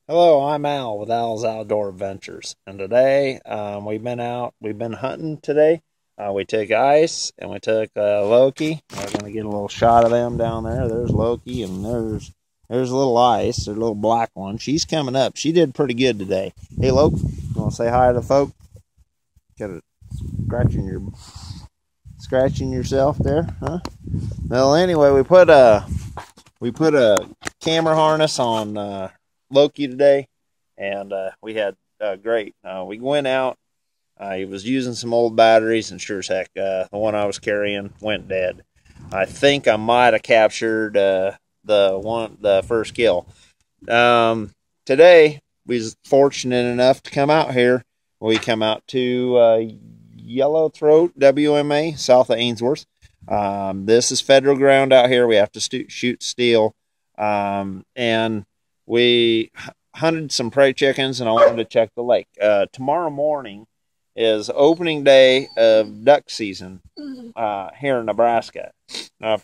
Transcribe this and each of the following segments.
Hello, I'm Al with Al's Outdoor Adventures, and today we've been hunting today. We took Ice and we took Loki. We're gonna get a little shot of them down there. There's Loki and there's little Ice, there's a little black one. She's coming up. She did pretty good today. Hey, Loki, you want to say hi to the folk? Got a scratching yourself there, huh? Well, anyway, we put a camera harness on Loki today, and we had great. We went out. He was using some old batteries, and sure as heck, the one I was carrying went dead. I think I might have captured the first kill. Today we was fortunate enough to come out here. We come out to Yellowthroat WMA south of Ainsworth. This is federal ground out here. We have to shoot steel, and we hunted some prairie chickens, and I wanted to check the lake. Tomorrow morning is opening day of duck season here in Nebraska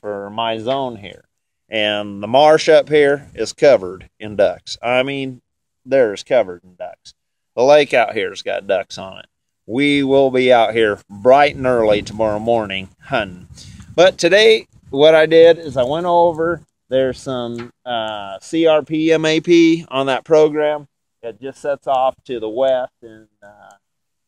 for my zone here. And the marsh up here is covered in ducks. I mean, there's covered in ducks. The lake out here has got ducks on it. We will be out here bright and early tomorrow morning hunting. But today, what I did is I went over. There's some CRP MAP on that program. It just sets off to the west and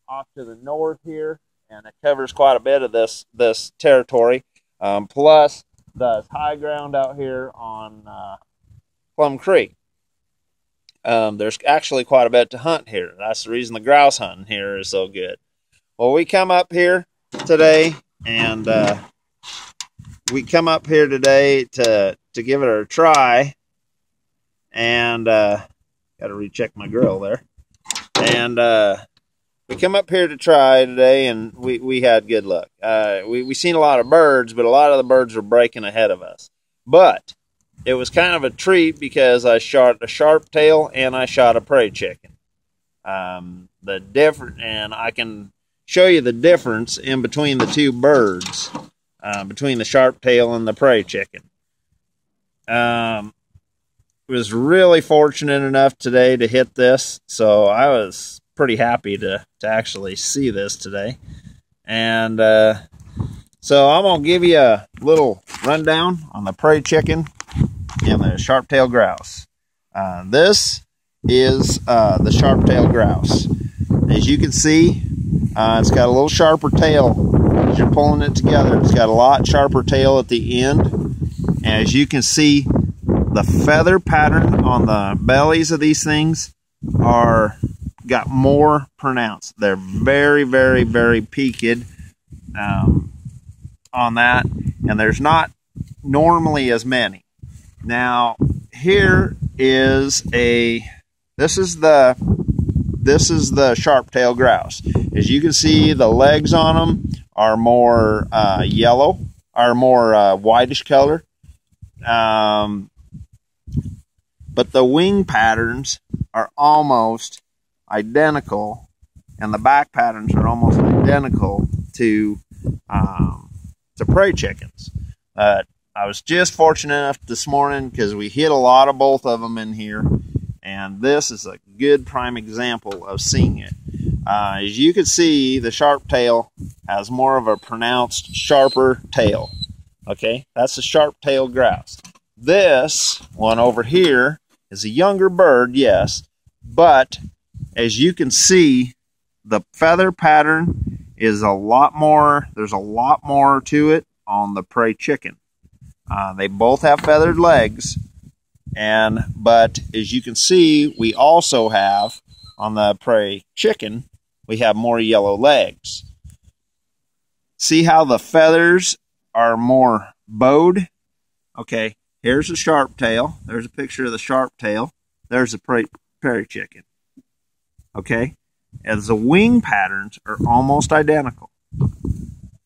off to the north here, and it covers quite a bit of this territory. Plus, the high ground out here on Plum Creek. There's actually quite a bit to hunt here. That's the reason the grouse hunting here is so good. Well, we come up here today, and to give it a try, and got to recheck my grill there. And we come up here to try today, and we had good luck. We seen a lot of birds, but a lot of the birds were breaking ahead of us. But it was kind of a treat because I shot a sharp tail and I shot a prairie chicken. And I can show you the difference in between the two birds, between the sharp tail and the prairie chicken. Was really fortunate enough today to hit this, so I was pretty happy to actually see this today. And so I'm gonna give you a little rundown on the prairie chicken and the sharp-tailed grouse. This is the sharp-tailed grouse. As you can see, it's got a little sharper tail as you're pulling it together. It's got a lot sharper tail at the end. And as you can see, the feather pattern on the bellies of these things got more pronounced. They're very, very, very peaked on that, and there's not normally as many. Now, here is this is the sharp-tailed grouse. As you can see, the legs on them are more yellow, are more whitish color. But the wing patterns are almost identical, and the back patterns are almost identical to prairie chickens. I was just fortunate enough this morning because we hit a lot of both of them in here, and this is a good prime example of seeing it. As you can see, the sharp tail has more of a pronounced, sharper tail. Okay, that's a sharp-tailed grouse. This one over here is a younger bird, yes, but as you can see, the feather pattern is a lot more, there's a lot more to it on the prairie chicken. They both have feathered legs, but as you can see, we also have, on the prairie chicken, we have more yellow legs. See how the feathers are more bowed? Okay, here's a sharp tail. There's a picture of the sharp tail. There's a prairie chicken. Okay, as the wing patterns are almost identical.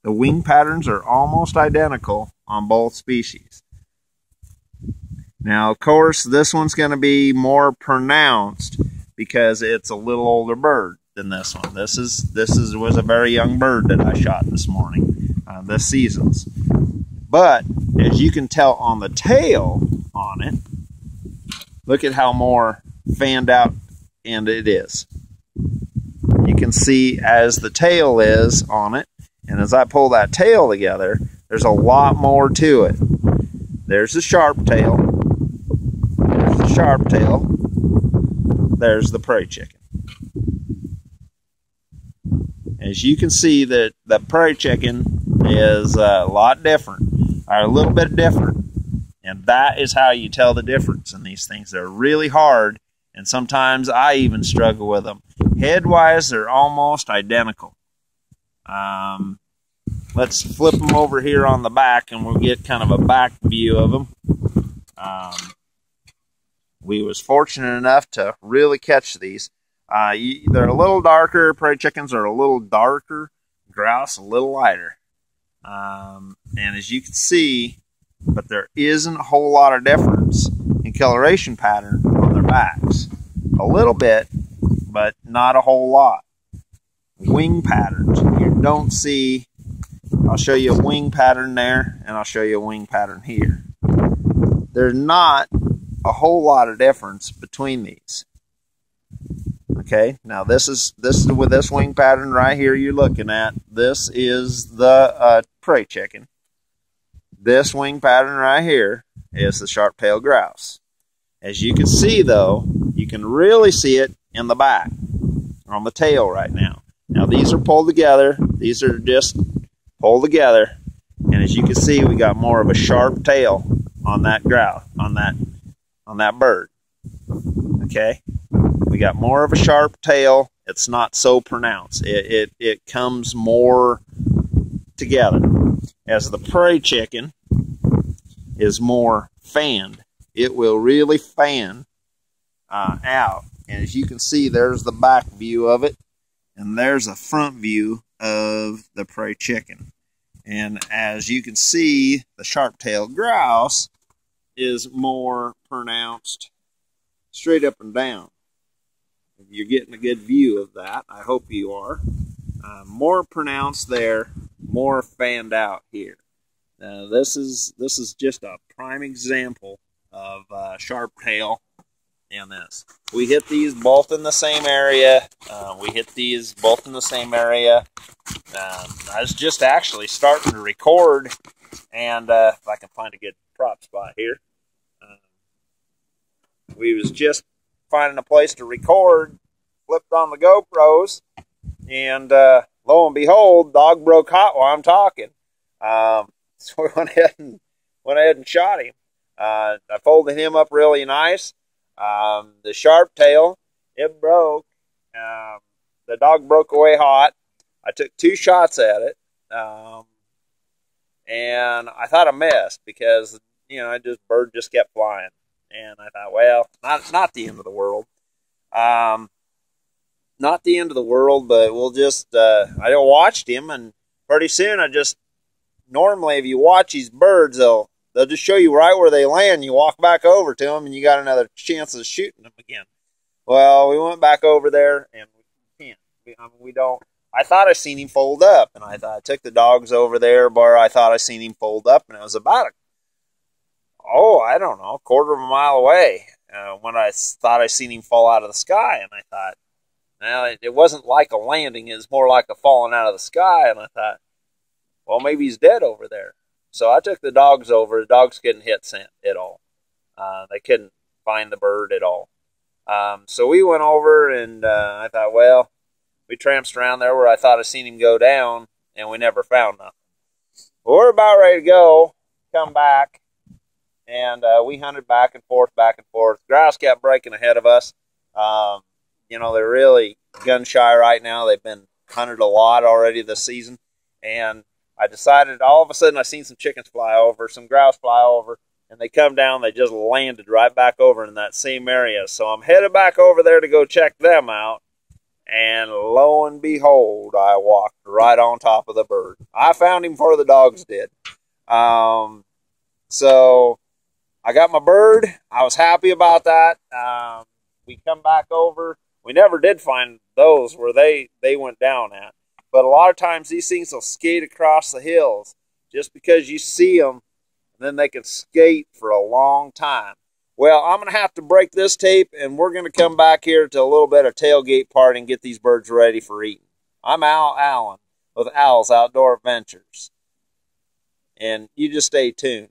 The wing patterns are almost identical on both species. Now, of course, this one's going to be more pronounced because it's a little older bird than this one. This was a very young bird that I shot this morning, this season's. But as you can tell on the tail on it, look at how more fanned out, and it is. You can see as the tail is on it, and as I pull that tail together, there's a lot more to it. There's the sharp tail. There's the sharp tail. There's the prairie chicken. As you can see, that the prairie chicken is a lot different, or a little bit different. And that is how you tell the difference in these things. They're really hard, and sometimes I even struggle with them. Head-wise, they're almost identical. Let's flip them over here on the back, and we'll get kind of a back view of them. We was fortunate enough to really catch these. They're a little darker. Prairie chickens are a little darker. Grouse a little lighter. And as you can see, but there isn't a whole lot of difference in coloration pattern on their backs. A little bit, but not a whole lot. Wing patterns. You don't see, I'll show you a wing pattern there, and I'll show you a wing pattern here. There's not a whole lot of difference between these. Okay, now this is with this wing pattern right here you're looking at. This is the prairie chicken. This wing pattern right here is the sharp-tailed grouse. As you can see, though, you can really see it in the back, on the tail right now. Now these are pulled together. These are just pulled together, and as you can see, we got more of a sharp tail on that grouse, on that bird. Okay, we got more of a sharp tail. It's not so pronounced. It comes more together. As the prairie chicken is more fanned, it will really fan out. And as you can see, there's the back view of it, and there's a front view of the prairie chicken. And as you can see, the sharp-tailed grouse is more pronounced straight up and down. You're getting a good view of that. I hope you are. More pronounced there, more fanned out here. This is just a prime example of sharp tail in this. We hit these both in the same area. I was just actually starting to record, and if I can find a good prop spot here. We was just finding a place to record, flipped on the GoPros, and lo and behold, dog broke hot while I'm talking. So we went ahead and shot him. I folded him up really nice. The sharp tail, it broke. The dog broke away hot. I took 2 shots at it, and I thought I missed because bird just kept flying. And I thought, well, not the end of the world. Not the end of the world, but we'll just, I watched him, and pretty soon normally if you watch these birds, they'll just show you right where they land. You walk back over to them, and you got another chance of shooting them again. Well, we went back over there, and we can't. We don't. I thought I seen him fold up, and I took the dogs over there, where I thought I seen him fold up, and it was about I don't know, a quarter of a mile away when I thought I seen him fall out of the sky. And I thought, well, it wasn't like a landing. It was more like a falling out of the sky. And I thought, well, maybe he's dead over there. So I took the dogs over. The dogs couldn't hit scent at all. They couldn't find the bird at all. So we went over, and I thought, well, we tramped around there where I thought I seen him go down, and we never found nothing. Well, we're about ready to go, come back. And we hunted back and forth. Grouse kept breaking ahead of us. They're really gun shy right now. They've been hunted a lot already this season. And I decided, all of a sudden, I seen some chickens fly over, some grouse fly over, and they come down. They just landed right back over in that same area. So I'm headed back over there to go check them out. And lo and behold, I walked right on top of the bird. I found him before the dogs did. So I got my bird. I was happy about that. We come back over. We never did find those where they went down at. But a lot of times these things will skate across the hills just because you see them, and then they can skate for a long time. Well, I'm going to have to break this tape, and we're going to come back here to a little bit of tailgate part and get these birds ready for eating. I'm Al Allen with Al's Outdoor Adventures, and you just stay tuned.